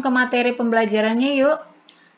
ke materi pembelajarannya yuk.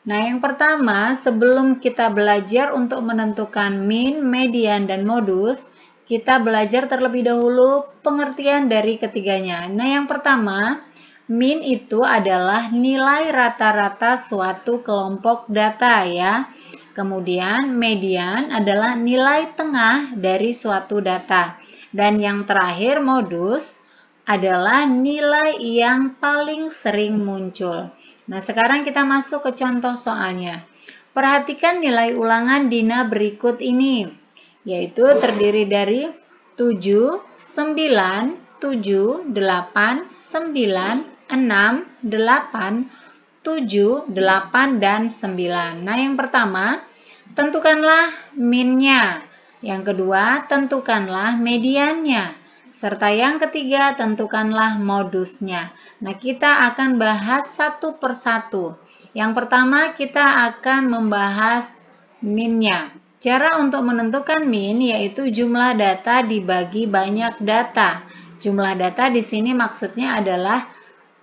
Nah, yang pertama, sebelum kita belajar untuk menentukan min, median, dan modus, kita belajar terlebih dahulu pengertian dari ketiganya. Nah, yang pertama, min itu adalah nilai rata-rata suatu kelompok data ya. Kemudian, median adalah nilai tengah dari suatu data. Dan yang terakhir, modus adalah nilai yang paling sering muncul. Nah, sekarang kita masuk ke contoh soalnya. Perhatikan nilai ulangan Dina berikut ini, yaitu terdiri dari 7, 9, 7, 8, 9, 6, 8, 7, 8, dan 9. Nah, yang pertama, tentukanlah minnya. Yang kedua, tentukanlah mediannya. Serta yang ketiga, tentukanlah modusnya. Nah, kita akan bahas satu persatu. Yang pertama, kita akan membahas minnya. Cara untuk menentukan min yaitu jumlah data dibagi banyak data. Jumlah data di sini maksudnya adalah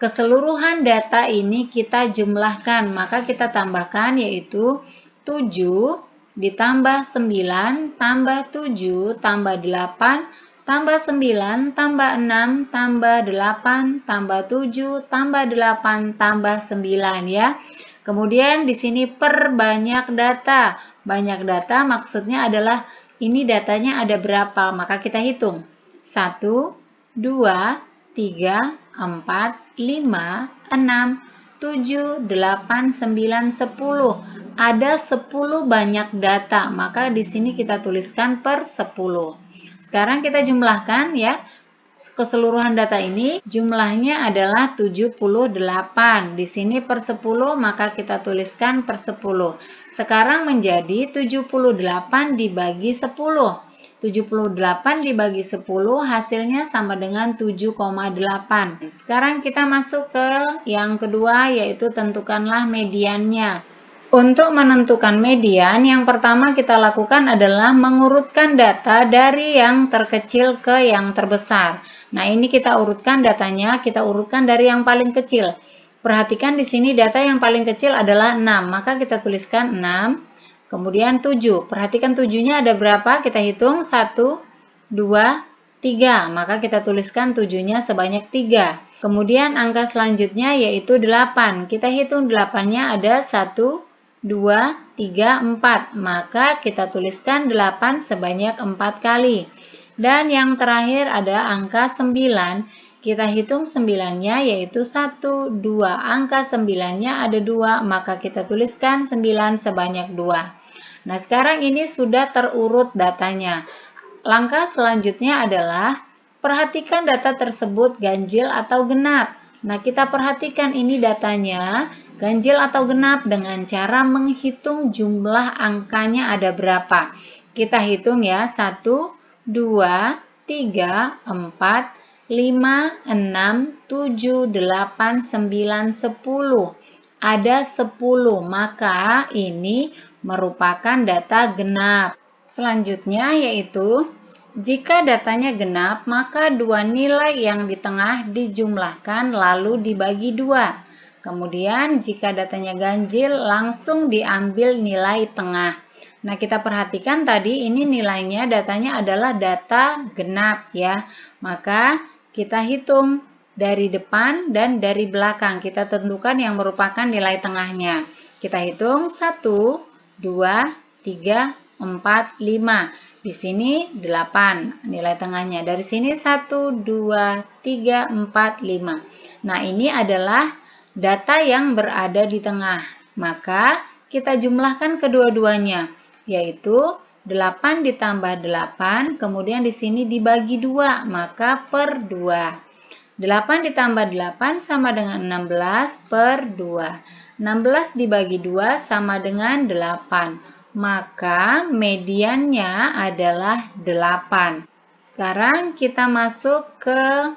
keseluruhan data ini kita jumlahkan. Maka kita tambahkan yaitu 7 ditambah 9 tambah 7 tambah 8 tambah 9, tambah 6, tambah 8, tambah 7, tambah 8, tambah 9 ya. Kemudian di sini perbanyak data. Banyak data maksudnya adalah ini datanya ada berapa, maka kita hitung. 1, 2, 3, 4, 5, 6, 7, 8, 9, 10. Ada 10 banyak data, maka di sini kita tuliskan per 10. Sekarang kita jumlahkan ya. Keseluruhan data ini jumlahnya adalah 78. Di sini per 10 maka kita tuliskan per 10. Sekarang menjadi 78 dibagi 10. 78 dibagi 10 hasilnya sama dengan 7,8. Sekarang kita masuk ke yang kedua yaitu tentukanlah mediannya. Untuk menentukan median, yang pertama kita lakukan adalah mengurutkan data dari yang terkecil ke yang terbesar. Nah, ini kita urutkan datanya, kita urutkan dari yang paling kecil. Perhatikan di sini data yang paling kecil adalah 6, maka kita tuliskan 6. Kemudian 7, perhatikan 7-nya ada berapa? Kita hitung 1, 2, 3, maka kita tuliskan 7-nya sebanyak 3. Kemudian angka selanjutnya yaitu 8, kita hitung 8-nya ada 1, 2, 3, 4. Maka kita tuliskan 8 sebanyak 4 kali. Dan yang terakhir ada angka 9. Kita hitung 9-nya yaitu 1, 2. Angka 9-nya ada 2, maka kita tuliskan 9 sebanyak 2. Nah, sekarang ini sudah terurut datanya. Langkah selanjutnya adalah perhatikan data tersebut ganjil atau genap. Nah, kita perhatikan ini datanya ganjil atau genap dengan cara menghitung jumlah angkanya ada berapa. Kita hitung ya, 1, 2, 3, 4, 5, 6, 7, 8, 9, 10. Ada 10, maka ini merupakan data genap. Selanjutnya yaitu, jika datanya genap, maka dua nilai yang di tengah dijumlahkan lalu dibagi 2. Kemudian jika datanya ganjil langsung diambil nilai tengah. Nah, kita perhatikan tadi ini nilainya datanya adalah data genap ya. Maka kita hitung dari depan dan dari belakang. Kita tentukan yang merupakan nilai tengahnya. Kita hitung 1, 2, 3, 4, 5. Di sini 8 nilai tengahnya. Dari sini 1, 2, 3, 4, 5. Nah, ini adalah data yang berada di tengah, maka kita jumlahkan kedua-duanya, yaitu 8 ditambah 8, kemudian di sini dibagi 2, maka per 2. 8 ditambah 8 sama dengan 16 per 2. 16 dibagi 2 sama dengan 8, maka mediannya adalah 8. Sekarang kita masuk ke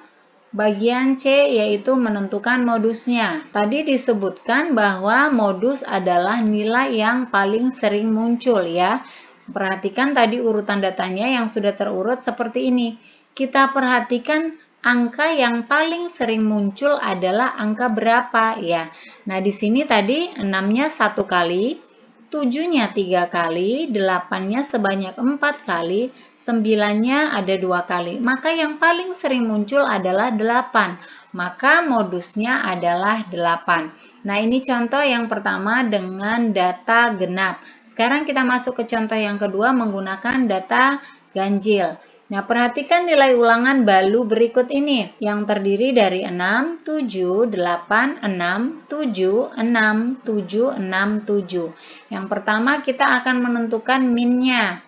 bagian C, yaitu menentukan modusnya. Tadi disebutkan bahwa modus adalah nilai yang paling sering muncul ya. Perhatikan tadi urutan datanya yang sudah terurut seperti ini. Kita perhatikan angka yang paling sering muncul adalah angka berapa ya. Nah, di sini tadi 6-nya 1 kali, 7-nya 3 kali, 8-nya sebanyak 4 kali, 9-nya ada 2 kali. Maka yang paling sering muncul adalah 8. Maka modusnya adalah 8. Nah, ini contoh yang pertama dengan data genap. Sekarang kita masuk ke contoh yang kedua menggunakan data ganjil. Nah, perhatikan nilai ulangan balu berikut ini yang terdiri dari 6, 7, 8, 6, 7, 6, 7, 6, 7. Yang pertama kita akan menentukan min-nya.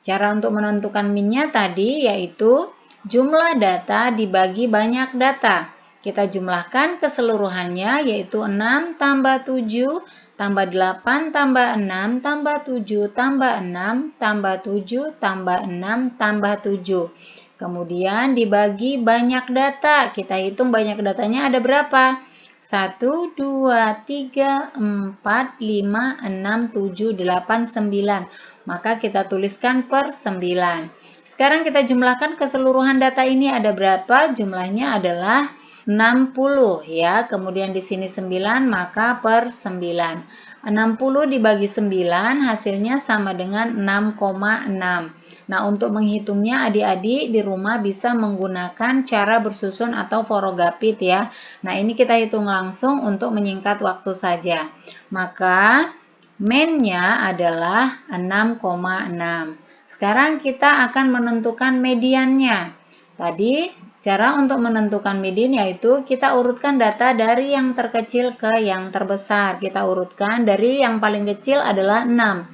Cara untuk menentukan min-nya tadi yaitu jumlah data dibagi banyak data. Kita jumlahkan keseluruhannya yaitu 6 tambah 7 tambah 8 tambah 6 tambah 7 tambah 6 tambah 7 tambah 6 tambah 7. Kemudian dibagi banyak data. Kita hitung banyak datanya ada berapa? 1, 2, 3, 4, 5, 6, 7, 8, 9. Maka kita tuliskan per 9. Sekarang kita jumlahkan keseluruhan data ini ada berapa? Jumlahnya adalah 60 ya. Kemudian di sini 9 maka per 9. 60 dibagi 9 hasilnya sama dengan 6,6. Nah, untuk menghitungnya adik-adik di rumah bisa menggunakan cara bersusun atau forogapit ya. Nah, ini kita hitung langsung untuk menyingkat waktu saja. Maka min-nya adalah 6,6. Sekarang kita akan menentukan mediannya. Tadi cara untuk menentukan median yaitu kita urutkan data dari yang terkecil ke yang terbesar. Kita urutkan dari yang paling kecil adalah 6.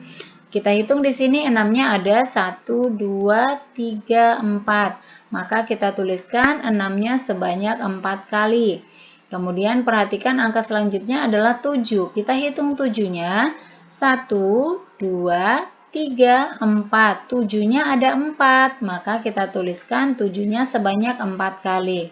Kita hitung di sini 6-nya ada 1, 2, 3, 4. Maka kita tuliskan 6-nya sebanyak 4 kali. Kemudian perhatikan angka selanjutnya adalah 7. Kita hitung 7-nya 1, 2, 3, 4. 7-nya ada 4. Maka kita tuliskan 7-nya sebanyak 4 kali.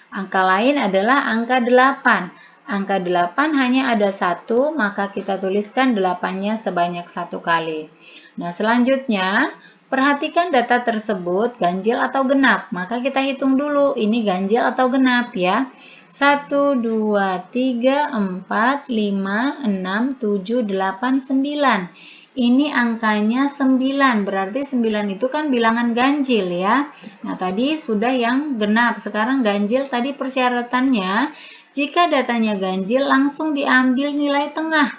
Angka lain adalah angka 8. Angka 8 hanya ada 1, maka kita tuliskan 8-nya sebanyak 1 kali. Nah, selanjutnya, perhatikan data tersebut ganjil atau genap. Maka kita hitung dulu, ini ganjil atau genap ya. 1, 2, 3, 4, 5, 6, 7, 8, 9. Ini angkanya 9, berarti 9 itu kan bilangan ganjil ya. Nah, tadi sudah yang genap, sekarang ganjil. Tadi persyaratannya, jika datanya ganjil langsung diambil nilai tengah.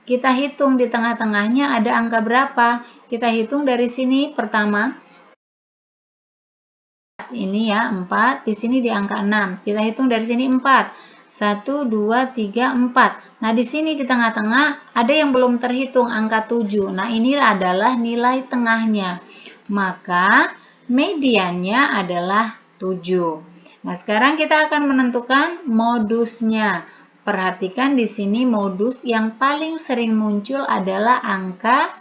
Kita hitung di tengah-tengahnya ada angka berapa. Kita hitung dari sini pertama. Ini ya 4, di sini di angka 6. Kita hitung dari sini 4. 1, 2, 3, 4. Nah, di sini di tengah-tengah ada yang belum terhitung angka 7. Nah, ini adalah nilai tengahnya. Maka mediannya adalah 7. Nah, sekarang kita akan menentukan modusnya. Perhatikan di sini modus yang paling sering muncul adalah angka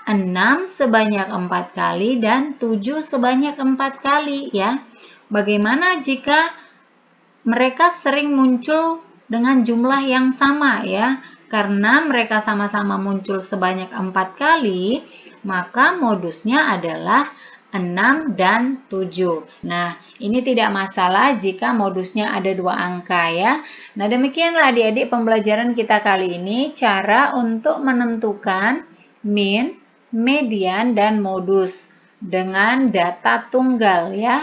6 sebanyak 4 kali dan 7 sebanyak 4 kali ya. Bagaimana jika mereka sering muncul dengan jumlah yang sama ya? Karena mereka sama-sama muncul sebanyak 4 kali, maka modusnya adalah 6 dan 7. Nah, ini tidak masalah jika modusnya ada 2 angka ya. Nah, demikianlah adik-adik pembelajaran kita kali ini, cara untuk menentukan min, median, dan modus dengan data tunggal ya.